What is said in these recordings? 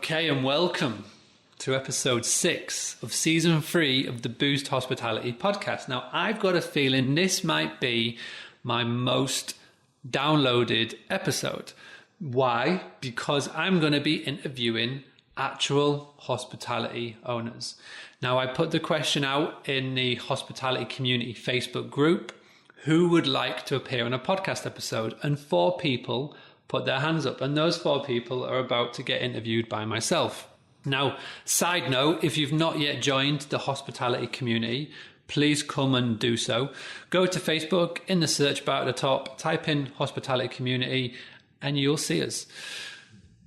Okay, and welcome to episode 6 of season 3 of the Boost Hospitality podcast. Now, I've got a feeling this might be my most downloaded episode. Why? Because I'm going to be interviewing actual hospitality owners. Now, I put the question out in the hospitality community Facebook group, who would like to appear on a podcast episode? And 4 people put their hands up, and those 4 people are about to get interviewed by myself. Now, side note, if you've not yet joined the hospitality community, please come and do so. Go to Facebook, in the search bar at the top, type in hospitality community, and you'll see us.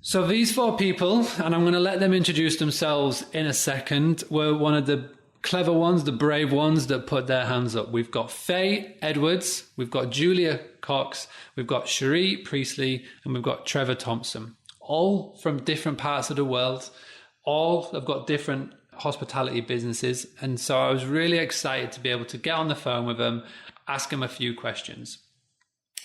So these 4 people, and I'm going to let them introduce themselves in a second, were one of the clever ones, the brave ones that put their hands up. We've got Faye Edwards, we've got Julia Cox, we've got Cherie Priestley, and we've got Trevor Thompson. All from different parts of the world. All have got different hospitality businesses. And so I was really excited to be able to get on the phone with them, ask them a few questions.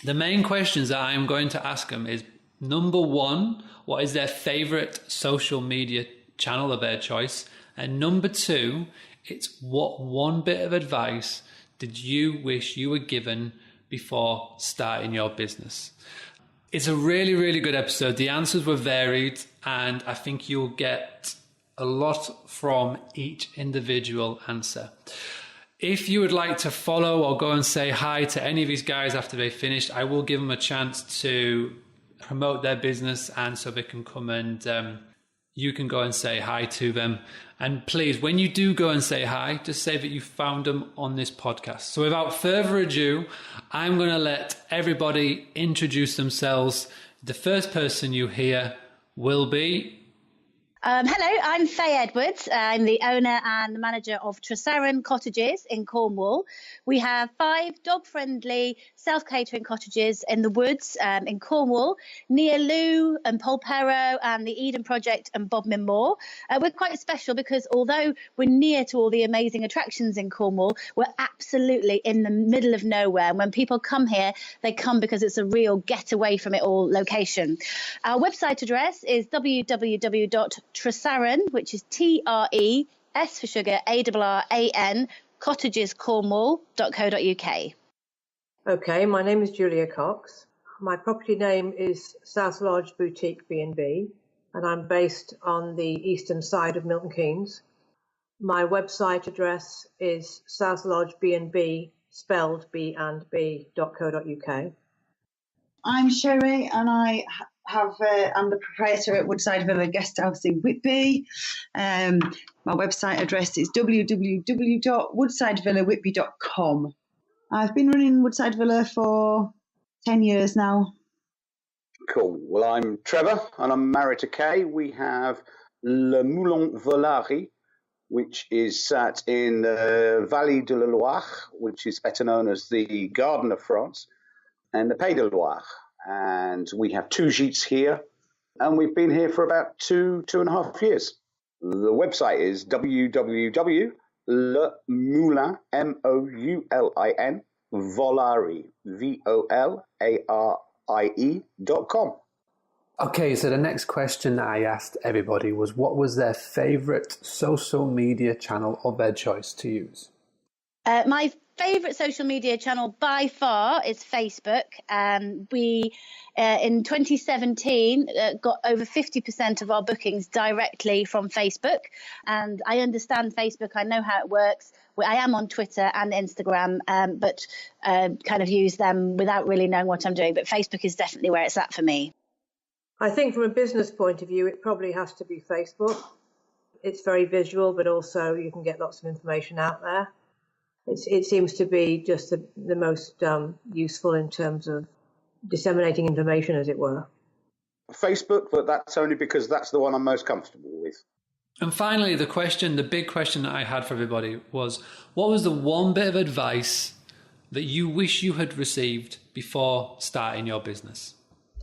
The main questions that I'm going to ask them is, number 1, what is their favorite social media channel of their choice? And number 2, it's what one bit of advice did you wish you were given before starting your business? It's a really, really good episode. The answers were varied, and I think you'll get a lot from each individual answer. If you would like to follow or go and say hi to any of these guys after they finished, I will give them a chance to promote their business, and so they can come and you can go and say hi to them. And please, when you do go and say hi, just say that you found them on this podcast. So without further ado, I'm going to let everybody introduce themselves. The first person you hear will be... Hello, I'm Faye Edwards. I'm the owner and the manager of Tresaron Cottages in Cornwall. We have 5 dog-friendly self-catering cottages in the woods in Cornwall, near Lou and Polperro and the Eden Project and Bodmin Moor. We're quite special because although we're near to all the amazing attractions in Cornwall, we're absolutely in the middle of nowhere. And when people come here, they come because it's a real getaway from it all location. Our website address is www.Tresaron, which is TRE, S for sugar, ARRAN, cottagescornwall.co.uk. Okay, my name is Julia Cox. My property name is South Lodge Boutique B&B, and I'm based on the eastern side of Milton Keynes. My website address is South Lodge B&B, spelled b&b.co.uk. I'm Cherie, and I'm the proprietor at Woodside Villa Guesthouse in Whitby. My website address is www.woodsidevillawhitby.com. I've been running Woodside Villa for 10 years now. Cool. Well, I'm Trevor, and I'm married to Kay. We have Le Moulin Volary, which is sat in the Vallée de la Loire, which is better known as the Garden of France, and the Pays de Loire. And we have 2 gîtes here, and we've been here for about 2.5 years. The website is www.lemoulin, MOULIN, Volary, VOLARIE.com. Okay, so the next question that I asked everybody was, what was their favorite social media channel of their choice to use? My favourite social media channel by far is Facebook. We, in 2017, got over 50% of our bookings directly from Facebook. And I understand Facebook. I know how it works. I am on Twitter and Instagram, but kind of use them without really knowing what I'm doing. But Facebook is definitely where it's at for me. I think from a business point of view, it probably has to be Facebook. It's very visual, but also you can get lots of information out there. It seems to be just the most useful in terms of disseminating information, as it were. Facebook, but that's only because that's the one I'm most comfortable with. And finally, the big question that I had for everybody was, what was the one bit of advice that you wish you had received before starting your business?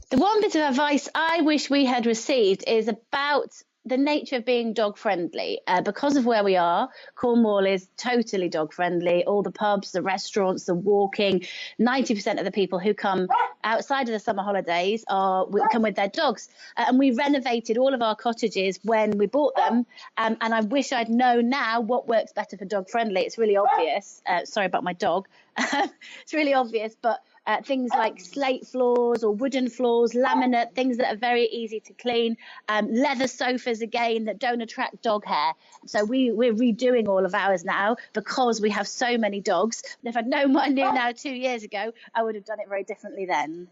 The one bit of advice I wish we had received is about the nature of being dog friendly. Because of where we are, Cornwall is totally dog friendly. All the pubs, the restaurants, the walking, 90% of the people who come outside of the summer holidays come with their dogs. And we renovated all of our cottages when we bought them. And I wish I'd known now what works better for dog friendly. It's really obvious. Sorry about my dog. It's really obvious, but things like slate floors or wooden floors, laminate, things that are very easy to clean, leather sofas again that don't attract dog hair. So we're redoing all of ours now because we have so many dogs. And if I'd known what I knew now 2 years ago, I would have done it very differently then.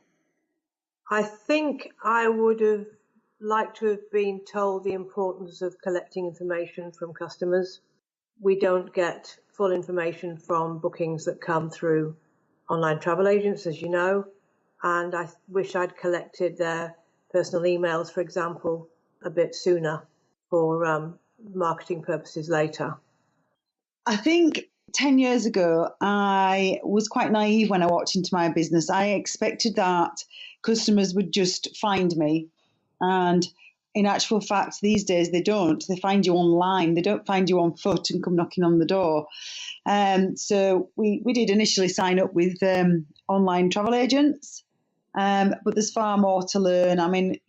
I think I would have liked to have been told the importance of collecting information from customers. We don't get full information from bookings that come through online travel agents, as you know, and I wish I'd collected their personal emails, for example, a bit sooner for marketing purposes later. I think 10 years ago, I was quite naive when I walked into my business. I expected that customers would just find me. And in actual fact, these days they don't. They find you online. They don't find you on foot and come knocking on the door. So we did initially sign up with online travel agents, but there's far more to learn. I mean,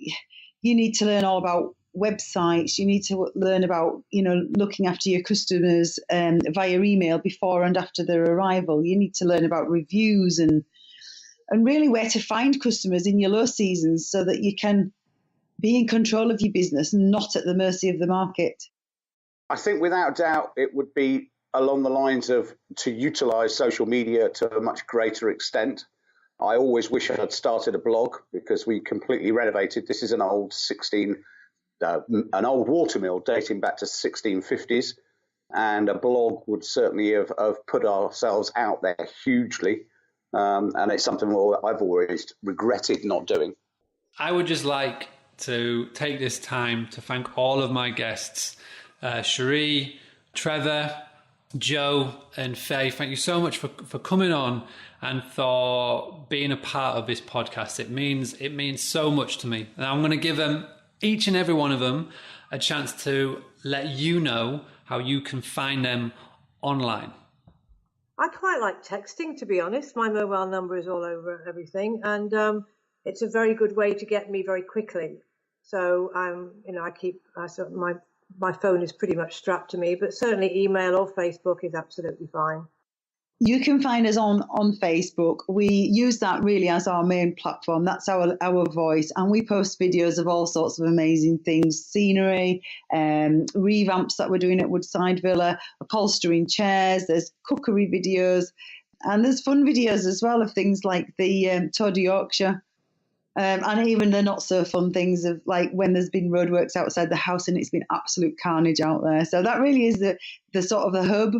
you need to learn all about websites. You need to learn about, looking after your customers via email before and after their arrival. You need to learn about reviews and really where to find customers in your low seasons so that you can be in control of your business and not at the mercy of the market. I think without doubt it would be along the lines of to utilise social media to a much greater extent. I always wish I had started a blog because we completely renovated. This is an old watermill dating back to 1650s, and a blog would certainly have put ourselves out there hugely, and it's something I've always regretted not doing. I would just like to take this time to thank all of my guests, Cherie, Trevor, Joe and Faye. Thank you so much for coming on and for being a part of this podcast. It means so much to me. And I'm going to give them, each and every one of them, a chance to let you know how you can find them online. I quite like texting, to be honest. My mobile number is all over everything, and it's a very good way to get me very quickly. So my phone is pretty much strapped to me, but certainly email or Facebook is absolutely fine. You can find us on Facebook. We use that really as our main platform. That's our voice. And we post videos of all sorts of amazing things, scenery, revamps that we're doing at Woodside Villa, upholstering chairs, there's cookery videos, and there's fun videos as well of things like the Tour de Yorkshire. And even the not so fun things of like when there's been roadworks outside the house and it's been absolute carnage out there. So that really is the sort of the hub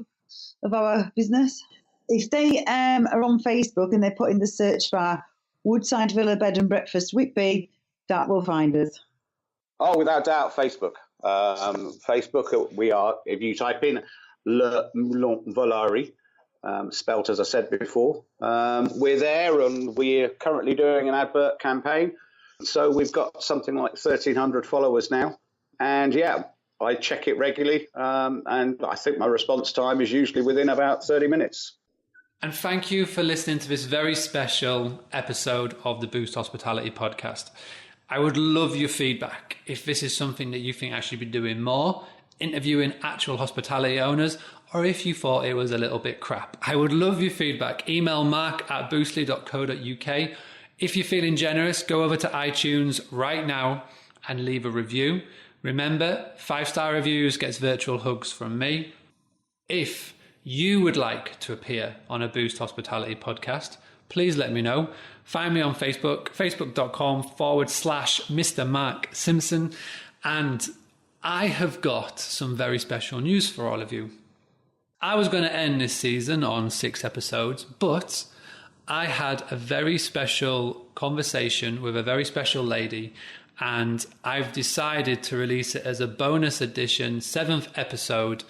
of our business. If they are on Facebook and they put in the search bar Woodside Villa Bed and Breakfast Whitby, that will find us. Oh, without doubt, Facebook. Facebook, we are, if you type in Le Moulin Volare, spelt as I said before, we're there, and we're currently doing an advert campaign. So we've got something like 1,300 followers now. And yeah, I check it regularly. And I think my response time is usually within about 30 minutes. And thank you for listening to this very special episode of the Boost Hospitality podcast. I would love your feedback. If this is something that you think I should be doing more, interviewing actual hospitality owners, or if you thought it was a little bit crap, I would love your feedback. Email mark@boostly.co.uk. If you're feeling generous, go over to iTunes right now and leave a review. Remember, 5-star reviews gets virtual hugs from me. If you would like to appear on a Boost Hospitality podcast, please let me know. Find me on Facebook, facebook.com/Mr. Mark Simpson. And I have got some very special news for all of you. I was going to end this season on 6 episodes, but I had a very special conversation with a very special lady, and I've decided to release it as a bonus edition, 7th episode,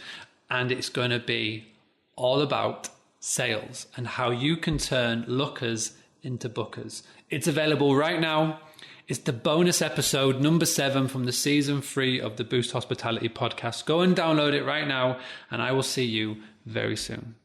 and it's going to be all about sales and how you can turn lookers into bookers. It's available right now. It's the bonus episode number 7 from the season 3 of the Boost Hospitality podcast. Go and download it right now, and I will see you very soon.